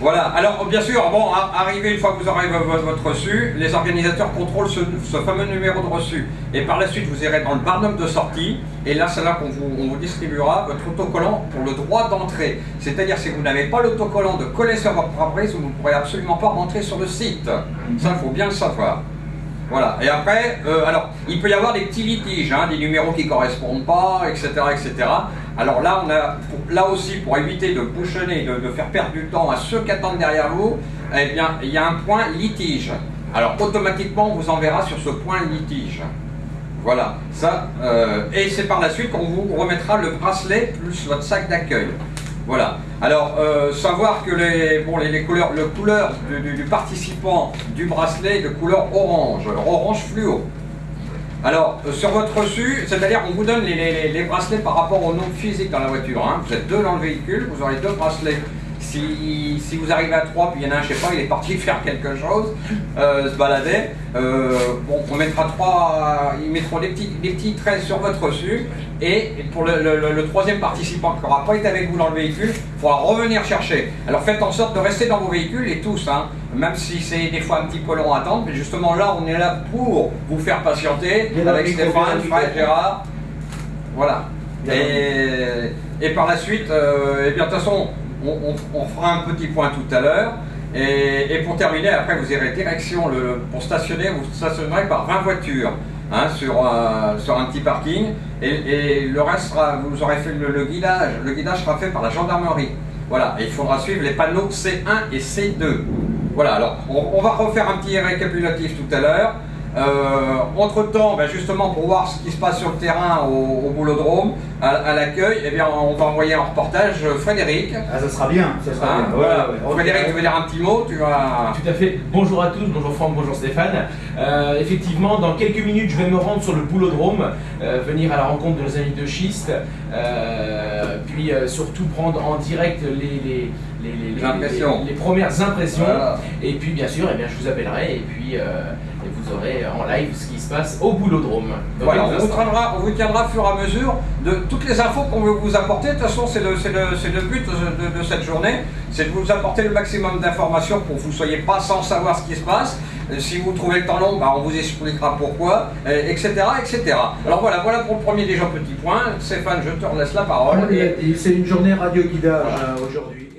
Voilà, alors bien sûr, bon, arrivé une fois que vous aurez votre reçu, les organisateurs contrôlent ce fameux numéro de reçu. Et par la suite, vous irez dans le barnum de sortie, et là, c'est là qu'on vous distribuera votre autocollant pour le droit d'entrée. C'est-à-dire, si vous n'avez pas l'autocollant de coller sur votre pare-brise, vous ne pourrez absolument pas rentrer sur le site. Ça, il faut bien le savoir. Voilà, et après, alors, il peut y avoir des petits litiges, hein, des numéros qui ne correspondent pas, etc., etc. Alors là, là aussi, pour éviter de bouchonner, de faire perdre du temps à ceux qui attendent derrière vous, eh bien, il y a un point litige. Alors, automatiquement, on vous enverra sur ce point litige. Voilà, ça, et c'est par la suite qu'on vous remettra le bracelet plus votre sac d'accueil. Voilà. Alors, savoir que les couleurs, le couleur du participant du bracelet est de couleur orange, orange fluo. Alors, sur votre reçu, c'est-à-dire qu'on vous donne les bracelets par rapport au nombre physique dans la voiture. Hein. Vous êtes deux dans le véhicule, vous aurez deux bracelets. Si vous arrivez à 3, puis il y en a un, je sais pas, il est parti faire quelque chose, se balader, bon, on mettra ils mettront des petits traits sur votre reçu, et pour le troisième participant qui n'aura pas été avec vous dans le véhicule, il faudra revenir chercher. Alors faites en sorte de rester dans vos véhicules, et tous, hein, même si c'est des fois un petit peu long à attendre, mais justement là, on est là pour vous faire patienter, avec Stéphane, Fred, Gérard, voilà. Et par la suite, et bien de toute façon, on fera un petit point tout à l'heure. Et pour terminer, après vous irez direction pour stationner, vous stationnerez par 20 voitures, hein, sur un petit parking. Et le reste sera, vous aurez fait le guidage. Le guidage sera fait par la gendarmerie. Voilà, et il faudra suivre les panneaux C1 et C2. Voilà, alors on va refaire un petit récapitulatif tout à l'heure. Entre-temps, ben justement pour voir ce qui se passe sur le terrain au boulodrome, à l'accueil, eh bien on va envoyer un reportage. Frédéric. Ah, ça sera bien, ça sera bien. Voilà. Frédéric, tu veux dire un petit mot, tu vas... Tout à fait. Bonjour à tous, bonjour Franck, bonjour Stéphane. Effectivement, dans quelques minutes, je vais me rendre sur le boulodrome, venir à la rencontre de nos amis de Schiste, puis surtout prendre en direct les premières impressions. Voilà. Et puis bien sûr, eh bien, je vous appellerai, et puis et vous aurez en live ce qui se passe au boulodrome. Donc, voilà, on vous tiendra au fur et à mesure de toutes les infos qu'on veut vous apporter. De toute façon, c'est le but de cette journée, c'est de vous apporter le maximum d'informations pour que vous ne soyez pas sans savoir ce qui se passe. Si vous trouvez le temps long, bah, on vous expliquera pourquoi, etc., etc. Alors voilà pour le premier déjà petit point. Stéphane, je te laisse la parole. C'est une journée radio guidage aujourd'hui.